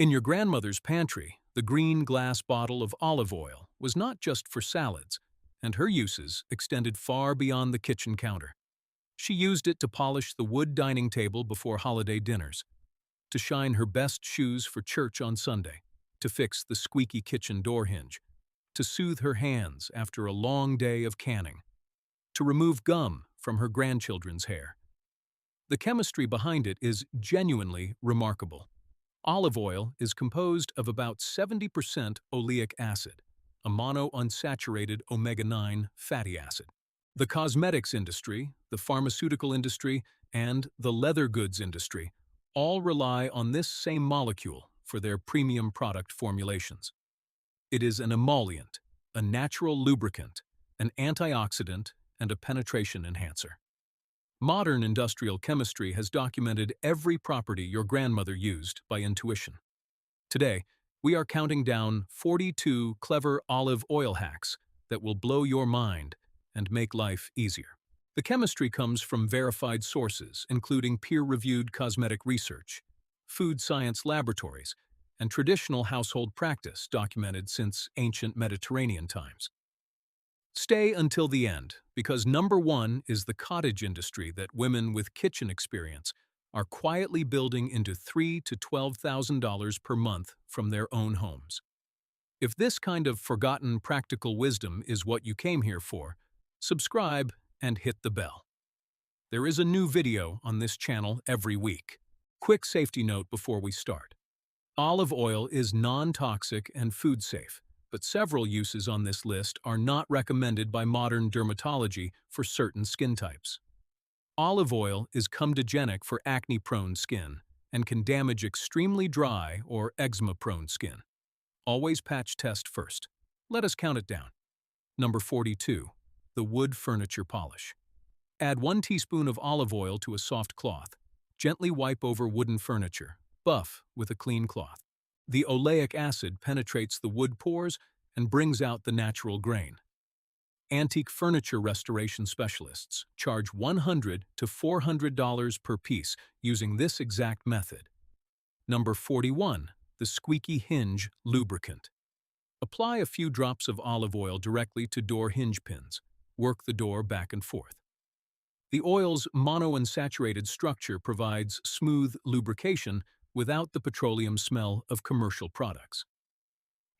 In your grandmother's pantry, the green glass bottle of olive oil was not just for salads, and her uses extended far beyond the kitchen counter. She used it to polish the wood dining table before holiday dinners, to shine her best shoes for church on Sunday, to fix the squeaky kitchen door hinge, to soothe her hands after a long day of canning, to remove gum from her grandchildren's hair. The chemistry behind it is genuinely remarkable. Olive oil is composed of about 70% oleic acid, a monounsaturated omega-9 fatty acid. The cosmetics industry, the pharmaceutical industry, and the leather goods industry all rely on this same molecule for their premium product formulations. It is an emollient, a natural lubricant, an antioxidant, and a penetration enhancer. Modern industrial chemistry has documented every property your grandmother used by intuition. Today, we are counting down 42 clever olive oil hacks that will blow your mind and make life easier. The chemistry comes from verified sources, including peer-reviewed cosmetic research, food science laboratories, and traditional household practice documented since ancient Mediterranean times. Stay until the end, because number one is the cottage industry that women with kitchen experience are quietly building into $3,000 to $12,000 per month from their own homes. If this kind of forgotten practical wisdom is what you came here for, subscribe and hit the bell. There is a new video on this channel every week. Quick safety note before we start. Olive oil is non-toxic and food safe, but several uses on this list are not recommended by modern dermatology for certain skin types. Olive oil is comedogenic for acne-prone skin and can damage extremely dry or eczema-prone skin. Always patch test first. Let us count it down. Number 42. The wood furniture polish. Add 1 teaspoon of olive oil to a soft cloth. Gently wipe over wooden furniture. Buff with a clean cloth. The oleic acid penetrates the wood pores and brings out the natural grain. Antique furniture restoration specialists charge $100 to $400 per piece using this exact method. Number 41. The squeaky hinge lubricant. Apply a few drops of olive oil directly to door hinge pins. Work the door back and forth. The oil's monounsaturated structure provides smooth lubrication without the petroleum smell of commercial products.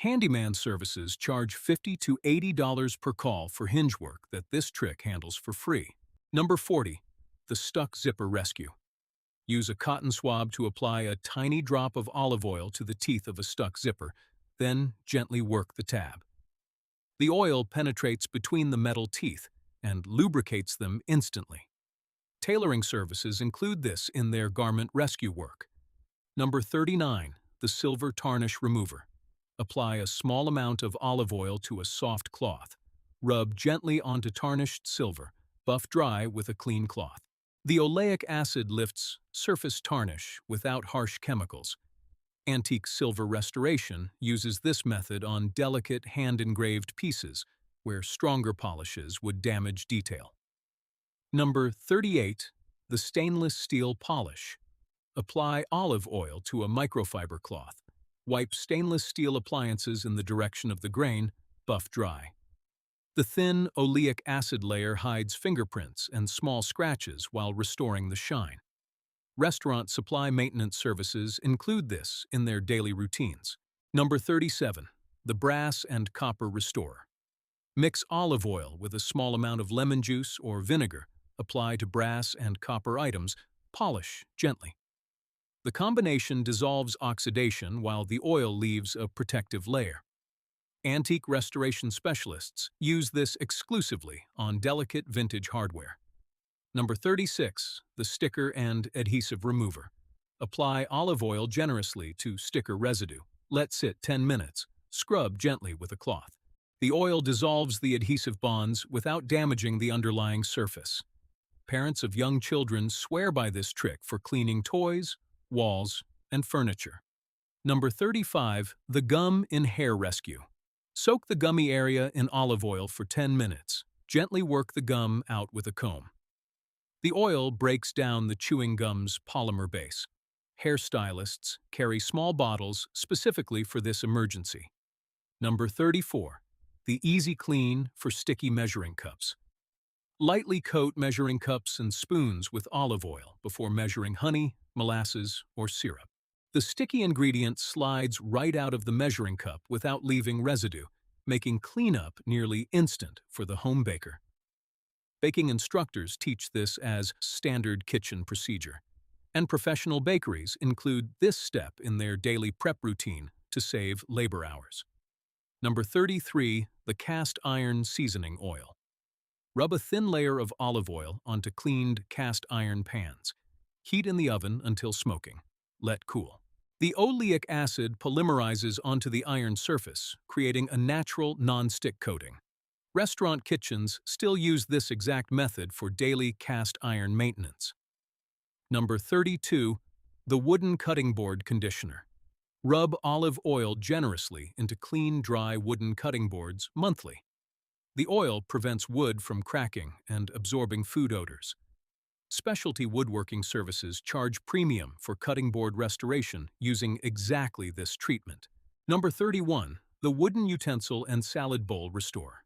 Handyman services charge $50 to $80 per call for hinge work that this trick handles for free. Number 40. The stuck zipper rescue. Use a cotton swab to apply a tiny drop of olive oil to the teeth of a stuck zipper, then gently work the tab. The oil penetrates between the metal teeth and lubricates them instantly. Tailoring services include this in their garment rescue work. Number 39. The silver tarnish remover. Apply a small amount of olive oil to a soft cloth. Rub gently onto tarnished silver. Buff dry with a clean cloth. The oleic acid lifts surface tarnish without harsh chemicals. Antique silver restoration uses this method on delicate hand-engraved pieces where stronger polishes would damage detail. Number 38. The stainless steel polish. Apply olive oil to a microfiber cloth. Wipe stainless steel appliances in the direction of the grain, buff dry. The thin oleic acid layer hides fingerprints and small scratches while restoring the shine. Restaurant supply maintenance services include this in their daily routines. Number 37. The brass and copper restorer. Mix olive oil with a small amount of lemon juice or vinegar. Apply to brass and copper items. Polish gently. The combination dissolves oxidation while the oil leaves a protective layer. Antique restoration specialists use this exclusively on delicate vintage hardware. Number 36. The sticker and adhesive remover. Apply olive oil generously to sticker residue. Let sit 10 minutes. Scrub gently with a cloth. The oil dissolves the adhesive bonds without damaging the underlying surface. Parents of young children swear by this trick for cleaning toys, walls, and furniture. Number 35. The gum in hair rescue. Soak the gummy area in olive oil for 10 minutes. Gently work the gum out with a comb. The oil breaks down the chewing gum's polymer base. Hairstylists carry small bottles specifically for this emergency. Number 34. The Easy Clean for sticky measuring cups. Lightly coat measuring cups and spoons with olive oil before measuring honey, molasses, or syrup. The sticky ingredient slides right out of the measuring cup without leaving residue, making cleanup nearly instant for the home baker. Baking instructors teach this as standard kitchen procedure, and professional bakeries include this step in their daily prep routine to save labor hours. Number 33. The Cast Iron Seasoning Oil. Rub a thin layer of olive oil onto cleaned cast iron pans. Heat in the oven until smoking. Let cool. The oleic acid polymerizes onto the iron surface, creating a natural non-stick coating. Restaurant kitchens still use this exact method for daily cast iron maintenance. Number 32. The Wooden Cutting Board Conditioner. Rub olive oil generously into clean, dry wooden cutting boards monthly. The oil prevents wood from cracking and absorbing food odors. Specialty woodworking services charge premium for cutting board restoration using exactly this treatment. Number 31. The Wooden Utensil and Salad Bowl Restore.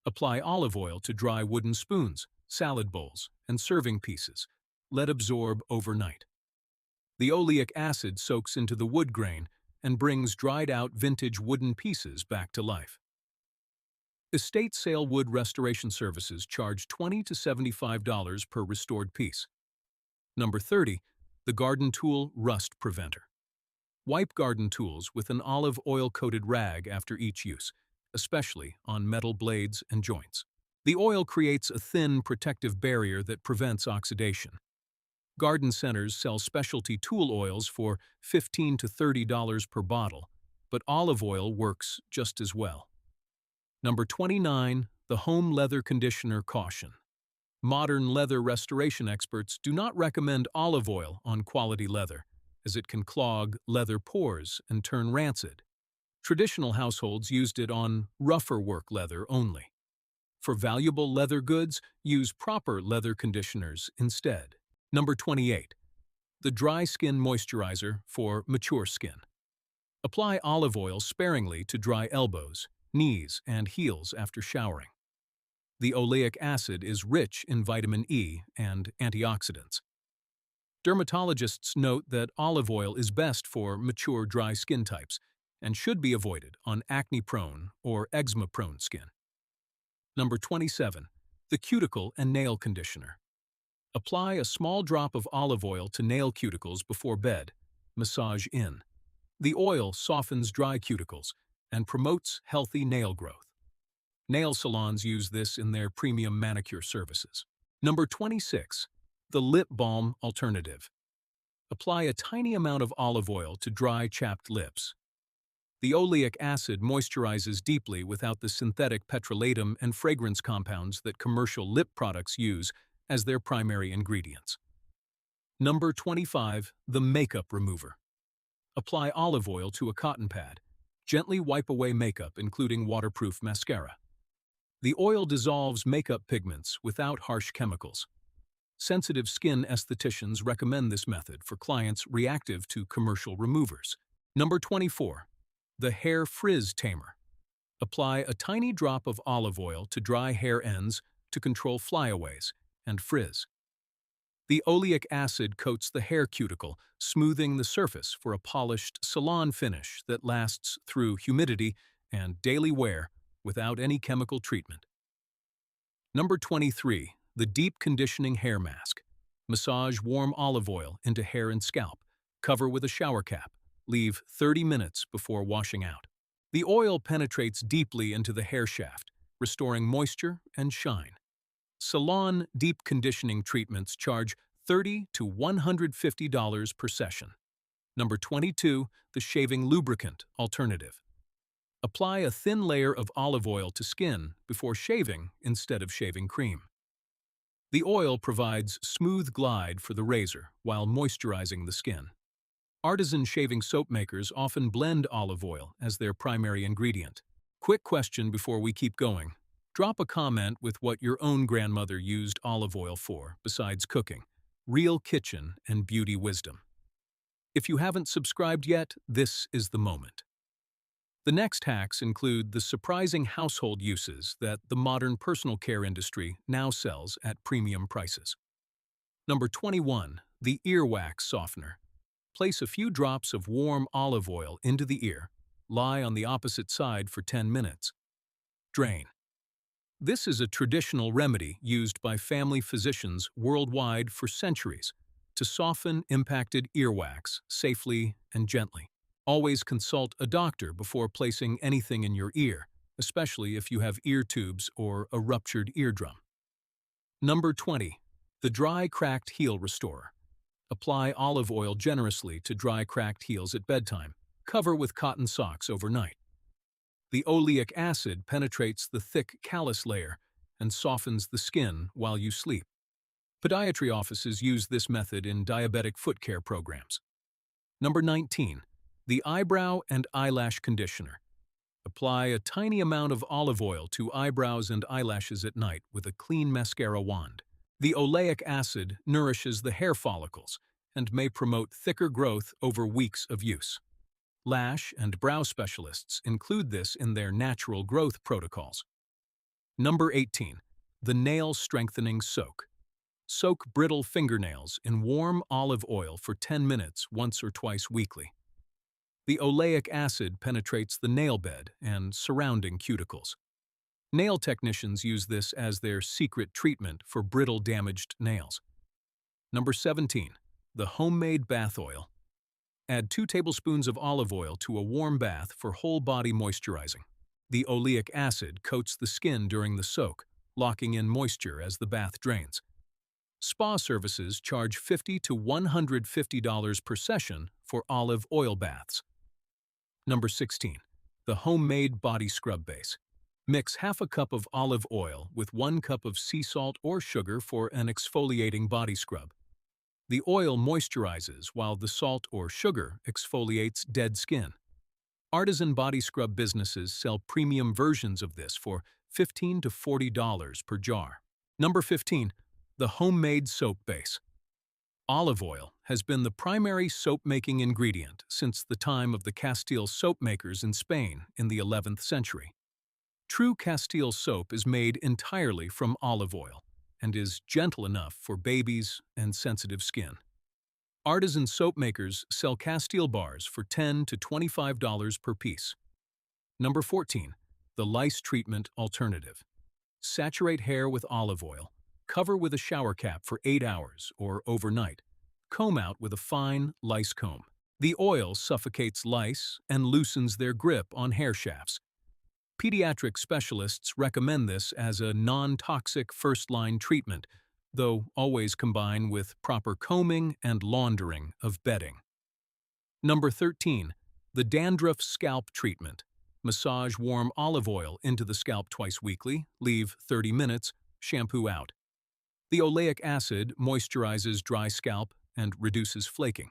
Apply olive oil to dry wooden spoons, salad bowls, and serving pieces. Let absorb overnight. The oleic acid soaks into the wood grain and brings dried-out vintage wooden pieces back to life. Estate sale wood restoration services charge $20 to $75 per restored piece. Number 30. The Garden Tool Rust Preventer. Wipe garden tools with an olive oil-coated rag after each use, especially on metal blades and joints. The oil creates a thin, protective barrier that prevents oxidation. Garden centers sell specialty tool oils for $15 to $30 per bottle, but olive oil works just as well. Number 29. The Home Leather Conditioner Caution. Modern leather restoration experts do not recommend olive oil on quality leather, as it can clog leather pores and turn rancid. Traditional households used it on rougher work leather only. For valuable leather goods, use proper leather conditioners instead. Number 28. The Dry Skin Moisturizer for mature skin. Apply olive oil sparingly to dry elbows, knees, and heels after showering. The oleic acid is rich in vitamin E and antioxidants. Dermatologists note that olive oil is best for mature dry skin types and should be avoided on acne-prone or eczema-prone skin. Number 27. The Cuticle and Nail Conditioner. Apply a small drop of olive oil to nail cuticles before bed. Massage in. The oil softens dry cuticles and promotes healthy nail growth. Nail salons use this in their premium manicure services. Number 26. The Lip Balm Alternative. Apply a tiny amount of olive oil to dry, chapped lips. The oleic acid moisturizes deeply without the synthetic petrolatum and fragrance compounds that commercial lip products use as their primary ingredients. Number 25. The Makeup Remover. Apply olive oil to a cotton pad. Gently wipe away makeup, including waterproof mascara. The oil dissolves makeup pigments without harsh chemicals. Sensitive skin estheticians recommend this method for clients reactive to commercial removers. Number 24. The Hair Frizz Tamer. Apply a tiny drop of olive oil to dry hair ends to control flyaways and frizz. The oleic acid coats the hair cuticle, smoothing the surface for a polished salon finish that lasts through humidity and daily wear without any chemical treatment. Number 23. The Deep Conditioning Hair Mask. Massage warm olive oil into hair and scalp. Cover with a shower cap. Leave 30 minutes before washing out. The oil penetrates deeply into the hair shaft, restoring moisture and shine. Salon deep conditioning treatments charge $30 to $150 per session. Number 22. The Shaving Lubricant Alternative. Apply a thin layer of olive oil to skin before shaving instead of shaving cream. The oil provides smooth glide for the razor while moisturizing the skin. Artisan shaving soap makers often blend olive oil as their primary ingredient. Quick question before we keep going. Drop a comment with what your own grandmother used olive oil for besides cooking. Real kitchen and beauty wisdom. If you haven't subscribed yet, this is the moment. The next hacks include the surprising household uses that the modern personal care industry now sells at premium prices. Number 21. The earwax softener. Place a few drops of warm olive oil into the ear. Lie on the opposite side for 10 minutes. Drain. This is a traditional remedy used by family physicians worldwide for centuries to soften impacted earwax safely and gently. Always consult a doctor before placing anything in your ear, especially if you have ear tubes or a ruptured eardrum. Number 20. The dry cracked heel restorer. Apply olive oil generously to dry cracked heels at bedtime. Cover with cotton socks overnight. The oleic acid penetrates the thick callus layer and softens the skin while you sleep. Podiatry offices use this method in diabetic foot care programs. Number 19. The eyebrow and eyelash conditioner. Apply a tiny amount of olive oil to eyebrows and eyelashes at night with a clean mascara wand. The oleic acid nourishes the hair follicles and may promote thicker growth over weeks of use. Lash and brow specialists include this in their natural growth protocols. Number 18. The nail strengthening soak. Soak brittle fingernails in warm olive oil for 10 minutes once or twice weekly. The oleic acid penetrates the nail bed and surrounding cuticles. Nail technicians use this as their secret treatment for brittle damaged nails. Number 17. The homemade bath oil. Add 2 tablespoons of olive oil to a warm bath for whole body moisturizing. The oleic acid coats the skin during the soak, locking in moisture as the bath drains. Spa services charge $50 to $150 per session for olive oil baths. Number 16. The homemade body scrub base. Mix half a cup of olive oil with 1 cup of sea salt or sugar for an exfoliating body scrub. The oil moisturizes while the salt or sugar exfoliates dead skin. Artisan body scrub businesses sell premium versions of this for $15 to $40 per jar. Number 15. The homemade soap base. Olive oil has been the primary soap-making ingredient since the time of the Castile soap makers in Spain in the 11th century. True Castile soap is made entirely from olive oil and is gentle enough for babies and sensitive skin. Artisan soap makers sell Castile bars for $10 to $25 per piece. Number 14. The lice treatment alternative. Saturate hair with olive oil. Cover with a shower cap for 8 hours or overnight. Comb out with a fine lice comb. The oil suffocates lice and loosens their grip on hair shafts. Pediatric specialists recommend this as a non-toxic first-line treatment, though always combine with proper combing and laundering of bedding. Number 13. The dandruff scalp treatment. Massage warm olive oil into the scalp twice weekly, leave 30 minutes, shampoo out. The oleic acid moisturizes dry scalp and reduces flaking.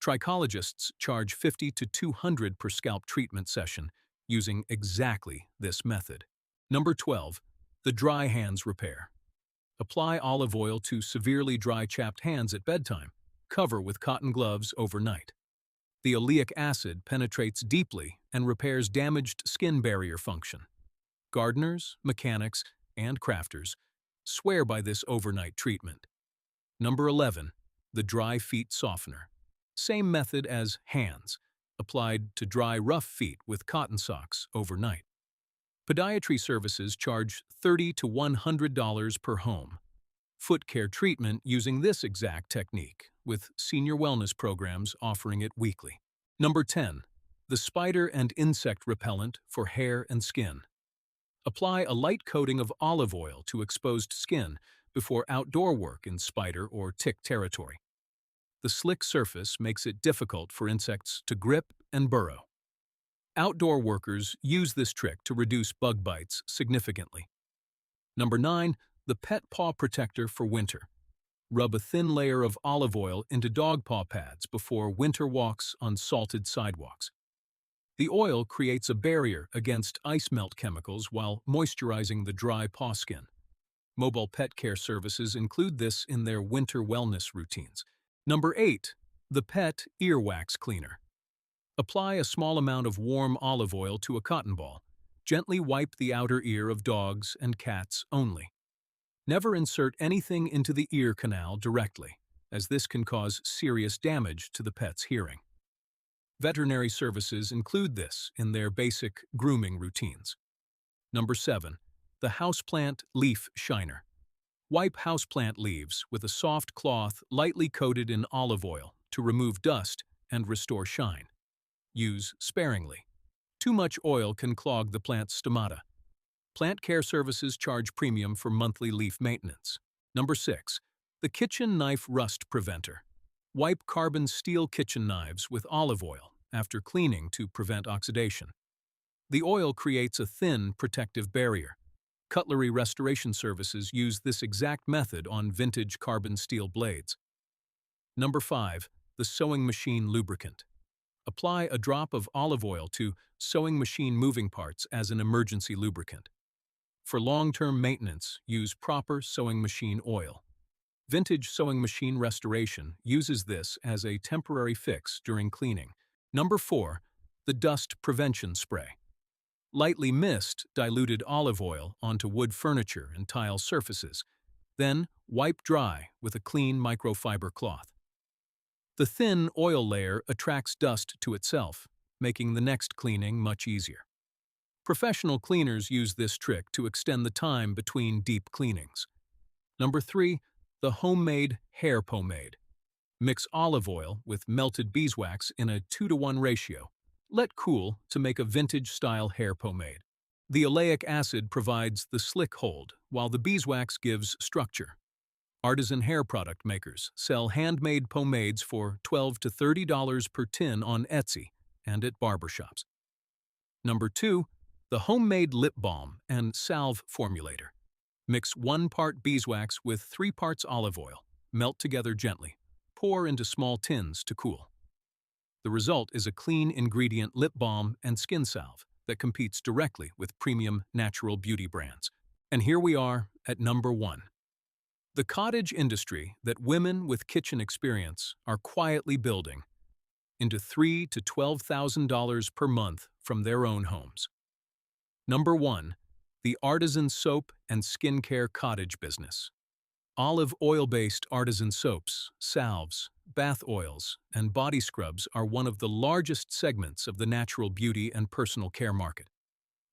Trichologists charge $50 to $200 per scalp treatment session, using exactly this method. Number 12. The dry hands repair. Apply olive oil to severely dry chapped hands at bedtime. Cover with cotton gloves overnight. The oleic acid penetrates deeply and repairs damaged skin barrier function. Gardeners, mechanics, and crafters swear by this overnight treatment. Number 11. The dry feet softener. Same method as hands, applied to dry rough feet with cotton socks overnight. Podiatry services charge $30 to $100 per home. Foot care treatment using this exact technique, with senior wellness programs offering it weekly. Number 10. The spider and insect repellent for hair and skin. Apply a light coating of olive oil to exposed skin before outdoor work in spider or tick territory. The slick surface makes it difficult for insects to grip and burrow. Outdoor workers use this trick to reduce bug bites significantly. Number 9. The pet paw protector for winter. Rub a thin layer of olive oil into dog paw pads before winter walks on salted sidewalks. The oil creates a barrier against ice melt chemicals while moisturizing the dry paw skin. Mobile pet care services include this in their winter wellness routines. Number 8. The Pet Earwax Cleaner. Apply a small amount of warm olive oil to a cotton ball. Gently wipe the outer ear of dogs and cats only. Never insert anything into the ear canal directly, as this can cause serious damage to the pet's hearing. Veterinary services include this in their basic grooming routines. Number 7. The Houseplant Leaf Shiner. Wipe houseplant leaves with a soft cloth lightly coated in olive oil to remove dust and restore shine. Use sparingly. Too much oil can clog the plant's stomata. Plant care services charge premium for monthly leaf maintenance. Number 6. The Kitchen Knife Rust Preventer. Wipe carbon steel kitchen knives with olive oil after cleaning to prevent oxidation. The oil creates a thin, protective barrier. Cutlery restoration services use this exact method on vintage carbon steel blades. Number 5. The Sewing Machine Lubricant. Apply a drop of olive oil to sewing machine moving parts as an emergency lubricant. For long-term maintenance, use proper sewing machine oil. Vintage sewing machine restoration uses this as a temporary fix during cleaning. Number 4. The Dust Prevention Spray. Lightly mist diluted olive oil onto wood furniture and tile surfaces. Then, wipe dry with a clean microfiber cloth. The thin oil layer attracts dust to itself, making the next cleaning much easier. Professional cleaners use this trick to extend the time between deep cleanings. Number 3. The Homemade Hair Pomade. Mix olive oil with melted beeswax in a 2-to-1 ratio. Let cool to make a vintage-style hair pomade. The oleic acid provides the slick hold, while the beeswax gives structure. Artisan hair product makers sell handmade pomades for $12 to $30 per tin on Etsy and at barbershops. Number 2. The Homemade Lip Balm and Salve Formulator. Mix 1 part beeswax with 3 parts olive oil. Melt together gently. Pour into small tins to cool. The result is a clean ingredient lip balm and skin salve that competes directly with premium natural beauty brands. And here we are at number 1. The cottage industry that women with kitchen experience are quietly building into $3,000 to $12,000 per month from their own homes. Number 1. The Artisan Soap and Skincare Cottage Business. Olive oil-based artisan soaps, salves, bath oils, and body scrubs are one of the largest segments of the natural beauty and personal care market.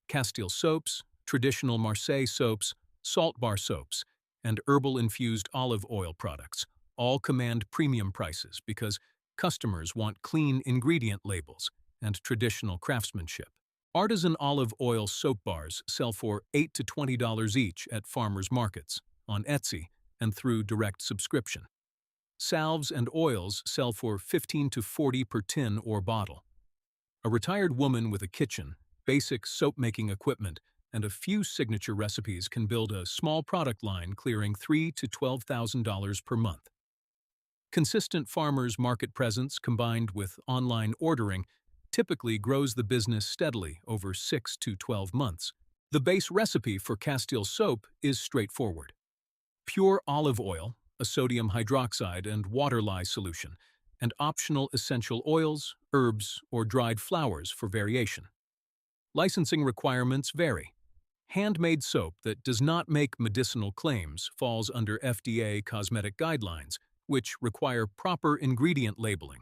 Castile soaps, traditional Marseille soaps, salt bar soaps, and herbal-infused olive oil products all command premium prices because customers want clean ingredient labels and traditional craftsmanship. Artisan olive oil soap bars sell for $8 to $20 each at farmers markets, on Etsy, and through direct subscription. Salves and oils sell for $15 to $40 per tin or bottle. A retired woman with a kitchen, basic soap-making equipment, and a few signature recipes can build a small product line clearing $3,000 to $12,000 per month. Consistent farmers' market presence combined with online ordering typically grows the business steadily over 6 to 12 months. The base recipe for Castile soap is straightforward. Pure olive oil, a sodium hydroxide and water lye solution, and optional essential oils, herbs, or dried flowers for variation. Licensing requirements vary. Handmade soap that does not make medicinal claims falls under FDA cosmetic guidelines, which require proper ingredient labeling,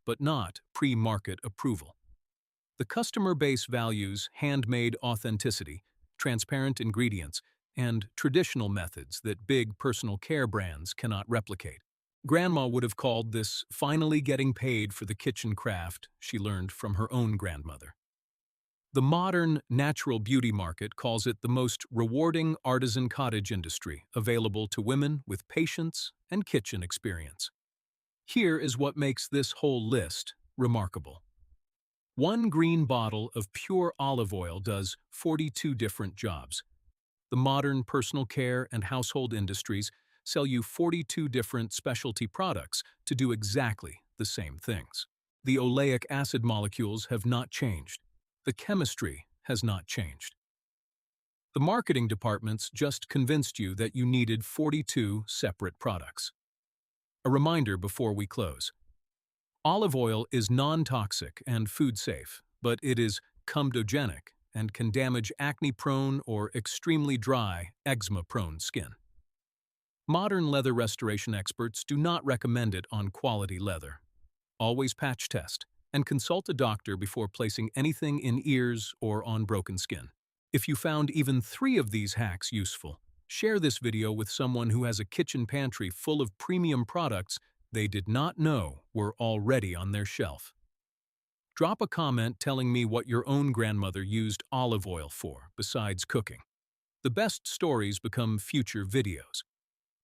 but not pre-market approval. The customer base values handmade authenticity, transparent ingredients, and traditional methods that big personal care brands cannot replicate. Grandma would have called this finally getting paid for the kitchen craft she learned from her own grandmother. The modern natural beauty market calls it the most rewarding artisan cottage industry available to women with patience and kitchen experience. Here is what makes this whole list remarkable. 1 green bottle of pure olive oil does 42 different jobs. The modern personal care and household industries sell you 42 different specialty products to do exactly the same things. The oleic acid molecules have not changed. The chemistry has not changed. The marketing departments just convinced you that you needed 42 separate products. A reminder before we close. Olive oil is non-toxic and food-safe, but it is comedogenic and can damage acne-prone or extremely dry, eczema-prone skin. Modern leather restoration experts do not recommend it on quality leather. Always patch test and consult a doctor before placing anything in ears or on broken skin. If you found even 3 of these hacks useful, share this video with someone who has a kitchen pantry full of premium products they did not know were already on their shelf. Drop a comment telling me what your own grandmother used olive oil for besides cooking. The best stories become future videos.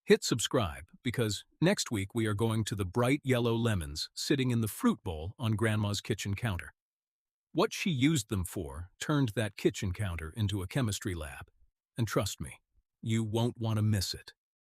Hit subscribe because next week we are going to the bright yellow lemons sitting in the fruit bowl on Grandma's kitchen counter. What she used them for turned that kitchen counter into a chemistry lab. And trust me, you won't want to miss it.